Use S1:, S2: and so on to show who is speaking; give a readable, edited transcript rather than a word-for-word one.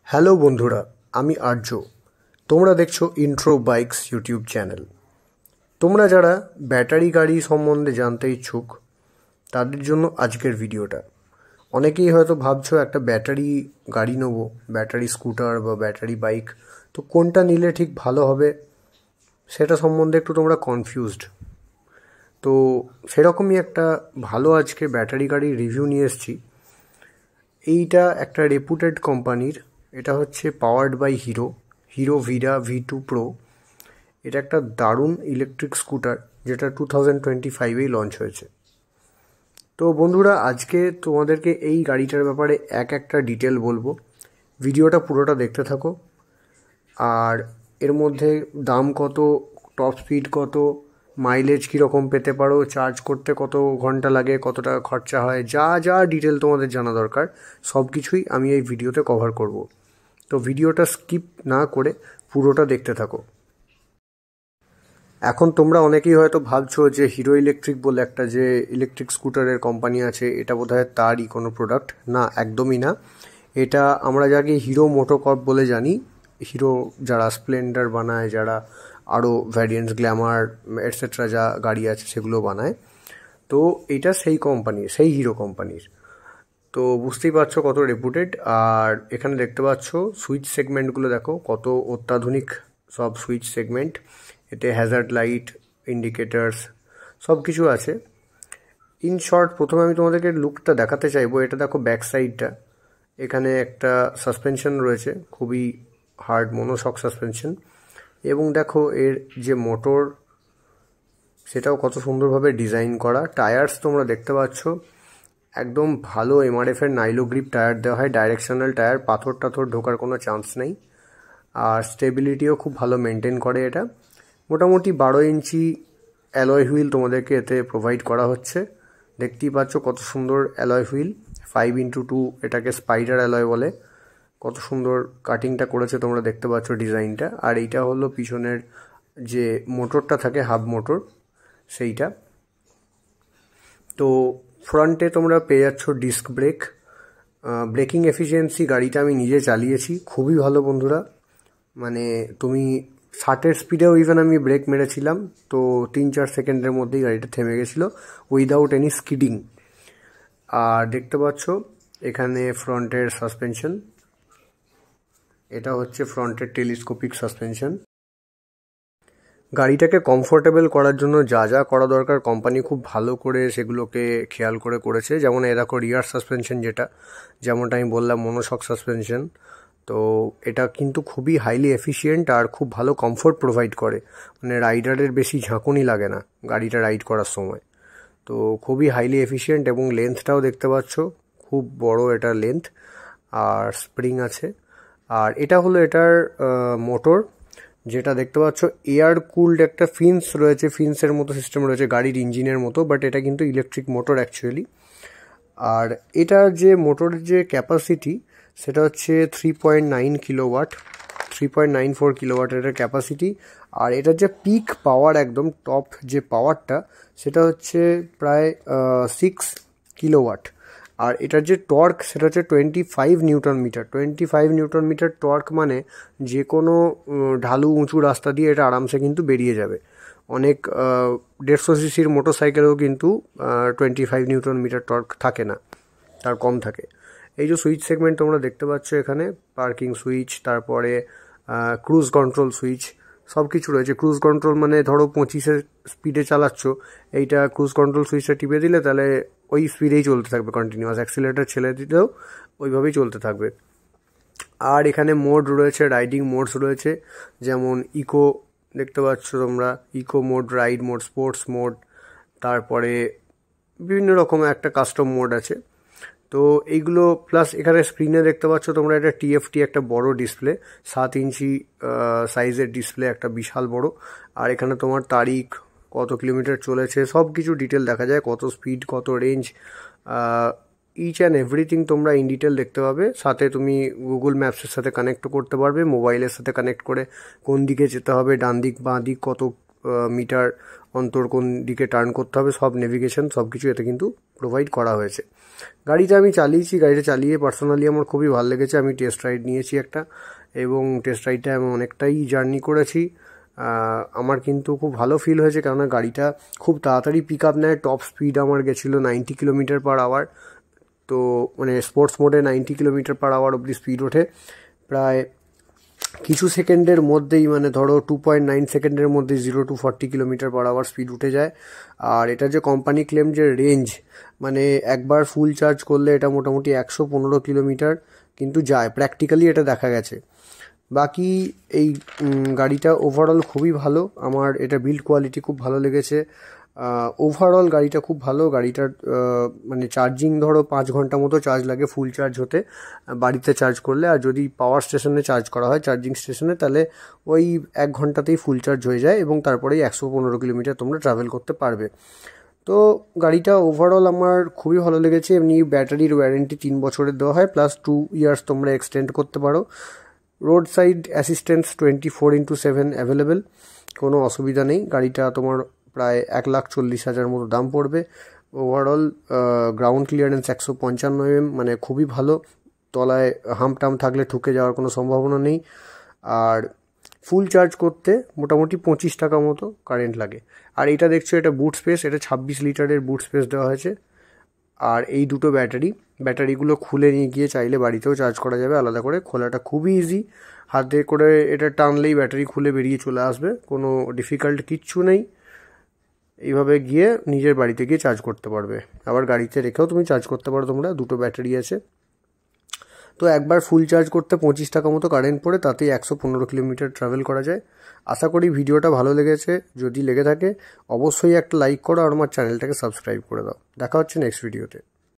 S1: Hello বন্ধুরা, আমি আর্য। তোমরা দেখছো ইন্ট্রো বাইকস ইউটিউব চ্যানেল। তোমরা যারা ব্যাটারি গাড়ি সম্বন্ধে জানতে ইচ্ছুক তাদের জন্য আজকের ভিডিওটা। অনেকেই হয়তো ভাবছো একটা ব্যাটারি গাড়ি নেবো, ব্যাটারি স্কুটার বা ব্যাটারি বাইক, তো কোনটা নিলে ঠিক ভালো হবে সেটা সম্বন্ধে একটু তোমরা কনফিউজড। তো সেরকমই একটা ভালো আজকে ব্যাটারি গাড়ির রিভিউ নিয়ে এসেছি। এইটা একটা রেপুটেড কোম্পানির, এটা হচ্ছে powered by Hero Vida V2 pro. এটা একটা দারুণ ইলেকট্রিক স্কুটার যেটা 2025-এই লঞ্চ হয়েছে। তো বন্ধুরা, আজকে তোমাদেরকে এই গাড়িটার ব্যাপারে একটা ডিটেল বলবো। ভিডিওটা পুরোটা দেখতে থাকো। আর এর মধ্যে দাম কত, টপ স্পিড কত, মাইলেজ কীরকম পেতে পারো, চার্জ করতে কত ঘন্টা লাগে, কত টাকা খরচা হয়, যা যা ডিটেল তোমাদের জানা দরকার সব কিছুই আমি এই ভিডিওতে কভার করব। তো ভিডিওটা স্কিপ না করে পুরোটা দেখতে থাকো। এখন তোমরা অনেকেই হয়তো ভাবছো যে হিরো ইলেকট্রিক বলে একটা যে ইলেকট্রিক স্কুটারের কোম্পানি আছে, এটা বোধহয় তারই কোনো প্রোডাক্ট। না, একদমই না। এটা আমরা যাকে হিরো মোটোকর্প বলে জানি, হিরো যারা স্প্লেন্ডার বানায়, যারা আরও ভ্যারিয়েন্টস, গ্ল্যামার এটসেট্রা যা গাড়ি আছে সেগুলো বানায়, তো এটা সেই কোম্পানির, সেই হিরো কোম্পানির। তো বুঝতেই পারছো কত রেপুটেড। আর এখানে দেখতে পাচ্ছ সুইচ সেগমেন্টগুলো দেখো, কত অত্যাধুনিক সব সুইচ সেগমেন্ট। এতে হ্যাজার্ড লাইট, ইন্ডিকেটার্স সব কিছু আছে। ইন শর্ট, প্রথমে আমি তোমাদেরকে লুকটা দেখাতে চাইবো। এটা দেখো ব্যাক সাইডটা, এখানে একটা সাসপেনশন রয়েছে, খুবই হার্ড মনোশক সাসপেনশন। এবং দেখো এর যে মোটর সেটাও কত সুন্দরভাবে ডিজাইন করা। টায়ার্স তোমরা দেখতে পাচ্ছ, একদম ভালো MRF-এর নাইলো গ্রিপ টায়ার দেওয়া হয়, ডাইরেকশনাল টায়ার, পাথর টাথর ঢোকার কোনো চান্স নেই। আর স্টেবিলিটিও খুব ভালো মেনটেন করে এটা। মোটামুটি 12 ইঞ্চি অ্যালয় হুইল তোমাদেরকে এতে প্রোভাইড করা হচ্ছে। দেখতেই পাচ্ছ কত সুন্দর অ্যালয় হুইল, 5x2, এটাকে স্পাইডার অ্যালয় বলে। কত সুন্দর কাটিংটা করেছে তোমরা দেখতে পাচ্ছ ডিজাইনটা। আর এইটা হলো পিছনের যে মোটরটা থাকে, হাব মোটর, সেইটা। তো ফ্রন্টে তোমরা পেয়ে যাচ্ছ ডিস্ক ব্রেক। ব্রেকিং এফিসিয়েন্সি গাড়িটা আমি নিজে চালিয়েছি, খুবই ভালো বন্ধুরা। মানে তুমি 60-এর স্পিডেও ইভেন আমি ব্রেক মেরেছিলাম, তো 3-4 সেকেন্ডের মধ্যেই গাড়িটা থেমে গেছিলো উইদাউট এনি স্কিডিং। আর দেখতে পাচ্ছ এখানে ফ্রন্টের সাসপেনশন, এটা হচ্ছে ফ্রন্টের টেলিস্কোপিক সাসপেনশন। গাড়িটাকে কমফোর্টেবল করার জন্য যা যা করা দরকার কোম্পানি খুব ভালো করে সেগুলোকে খেয়াল করে করেছে। যেমন এ দেখো রিয়ার সাসপেনশন, যেমনটা আমি বললাম মনোশক সাসপেনশন। তো এটা কিন্তু খুবই হাইলি এফিশিয়েন্ট আর খুব ভালো কমফোর্ট প্রোভাইড করে। মানে রাইডারের বেশি ঝাঁকুনি লাগে না গাড়িটা রাইড করার সময়। তো খুবই হাইলি এফিশিয়েন্ট। এবং লেন্থটাও দেখতে পাচ্ছ, খুব বড় এটা লেন্থ। আর স্প্রিং আছে। আর এটা হলো এটার মোটর, যেটা দেখতে পাচ্ছ এয়ার কুলড একটা ফিন্স রয়েছে, ফিন্সের মতো সিস্টেম রয়েছে গাড়ির ইঞ্জিনের মতো, বাট এটা কিন্তু ইলেকট্রিক মোটর অ্যাকচুয়ালি। আর এটার যে মোটরের যে ক্যাপাসিটি সেটা হচ্ছে 3.9 কিলোওয়াট, 3.94 কিলোওয়াট এটার ক্যাপাসিটি। আর এটার যে পিক পাওয়ার, একদম টপ যে পাওয়ারটা, সেটা হচ্ছে প্রায় 6 কিলোওয়াট। আর এটার যে টর্ক সেটা হচ্ছে 25 newton metre. 25 newton metre torque মানে যে কোনো ঢালু উঁচু রাস্তা দিয়ে এটা আরামসে কিন্তু বেরিয়ে যাবে। অনেক 150 সিসির মোটর সাইকেলেও কিন্তু 25 নিউটন মিটার টর্ক থাকে না, তার কম থাকে। এই যে সুইচ সেগমেন্ট তোমরা দেখতে পাচ্ছ এখানে, পার্কিং সুইচ, তারপরে ক্রুজ কন্ট্রোল সুইচ, সব কিছু রয়েছে। ক্রুজ কন্ট্রোল মানে ধরো 25-এর স্পিডে চালাচ্ছ, এইটা ক্রুজ কন্ট্রোল সুইচটা টিপে দিলে তাহলে ওই স্পিডেই চলতে থাকবে কন্টিনিউয়াস, অ্যাক্সিলারেটর ছেড়ে দিলেও ওইভাবেই চলতে থাকবে। আর এখানে মোড রয়েছে, রাইডিং মোডস রয়েছে, যেমন ইকো দেখতে পাচ্ছ তোমরা, eco mode, ride mode, sports mode, তারপরে বিভিন্ন রকমের একটা কাস্টম মোড আছে। তো এইগুলো প্লাস এখানে স্ক্রিনে দেখতে পাচ্ছ তোমরা একটা TFT একটা বড় ডিসপ্লে, 7 ইঞ্চি সাইজের ডিসপ্লে, একটা বিশাল বড়। আর এখানে তোমার তারিখ, কত কিলোমিটার চলেছে, সব কিছু ডিটেল দেখা যায়, কত স্পিড, কত রেঞ্জ, ইচ অ্যান্ড এভরিথিং তোমরা ইন ডিটেল দেখতে পাবে। সাথে তুমি গুগল ম্যাপসের সাথে কানেক্ট করতে পারবে, মোবাইলের সাথে কানেক্ট করে কোন দিকে যেতে হবে, ডান দিক বাঁ দিক, কত মিটার অন্তর কোন দিকে টার্ন করতে হবে, সব নেভিগেশন সব কিছু এতে কিন্তু প্রোভাইড করা হয়েছে। গাড়িটা আমি চালিয়েছি, গাড়িটা চালিয়ে পার্সোনালি আমার খুবই ভালো লেগেছে। আমি টেস্ট রাইড নিয়েছি একটা, এবং টেস্ট রাইডটা আমি অনেকটাই জার্নি করেছি। আমার কিন্তু খুব ভালো ফিল হয়েছে, কেননা গাড়িটা খুব তাড়াতাড়ি পিক আপ নেয়। টপ স্পিড আমার গেছিলো 90 কিলোমিটার/আওয়ার। তো মানে স্পোর্টস মোডে 90 কিলোমিটার/আওয়ার অবধি স্পিড ওঠে প্রায় কিছু সেকেন্ডের মধ্যেই, মানে ধরো 2.9 সেকেন্ডের মধ্যে 0 to 40 কিলোমিটার/আওয়ার স্পিড উঠে যায়। আর এটা যে কোম্পানি ক্লেম যে রেঞ্জ, মানে একবার ফুল চার্জ করলে এটা মোটামুটি 115 কিলোমিটার কিন্তু যায়, প্র্যাকটিক্যালি এটা দেখা গেছে। বাকি এই গাড়িটা ওভারঅল খুবই ভালো, আমার এটা বিল্ড কোয়ালিটি খুব ভালো লেগেছে। ওভারঅল গাড়িটা খুব ভালো। গাড়িটার মানে চার্জিং ধরো 5 ঘন্টা মতো চার্জ লাগে ফুল চার্জ হতে বাড়িতে চার্জ করলে, আর যদি পাওয়ার স্টেশনে চার্জ করা হয় চার্জিং স্টেশনে, তাহলে ওই 1 ঘন্টাতেই ফুল চার্জ হয়ে যায়, এবং তারপরেই 115 কিলোমিটার তোমরা ট্রাভেল করতে পারবে। তো গাড়িটা ওভারঅল আমার খুবই ভালো লেগেছে। এমনি ব্যাটারির ওয়ারেন্টি 3 বছরের দেওয়া হয়, প্লাস 2 ইয়ার্স তোমরা এক্সটেন্ড করতে পারো। রোড সাইড অ্যাসিস্ট্যান্স 24/7 অ্যাভেলেবেল, কোনো অসুবিধা নেই। গাড়িটা তোমার প্রায় 1,40,000 মতো দাম পড়বে। ওভারঅল গ্রাউন্ড ক্লিয়ারেন্স 155 mm, মানে খুবই ভালো। তলায় হামটাম থাকলে ঠুকে যাওয়ার কোনো সম্ভাবনা নেই। আর ফুল চার্জ করতে মোটামুটি 25 টাকা মতো কারেন্ট লাগে। আর এটা দেখছো, এটা বুট স্পেস, এটা 26 লিটারের বুট স্পেস দেওয়া হয়েছে। আর এই দুটো ব্যাটারিগুলো খুলে নিয়ে গিয়ে চাইলে বাড়িতেও চার্জ করা যাবে আলাদা করে। খোলাটা খুবই ইজি, হাতে করে এটা টানলেই ব্যাটারি খুলে বেরিয়ে চলে আসবে, কোনো ডিফিকাল্ট কিচ্ছু নেই। এইভাবে গিয়ে নিজের বাড়িতে গিয়ে চার্জ করতে পারবে, আবার গাড়িতে রেখেও তুমি চার্জ করতে পারো। তোমরা দুটো ব্যাটারি আছে। তো একবার ফুল চার্জ করতে 25 টাকা মতো কারেন্ট পড়ে, তাতেই 115 কিলোমিটার ট্রাভেল করা যায়। আশা করি ভিডিওটা ভালো লেগেছে। যদি লেগে থাকে অবশ্যই একটা লাইক করো, আর আমার চ্যানেলটাকে সাবস্ক্রাইব করে দাও। দেখা হচ্ছে নেক্সট ভিডিওতে।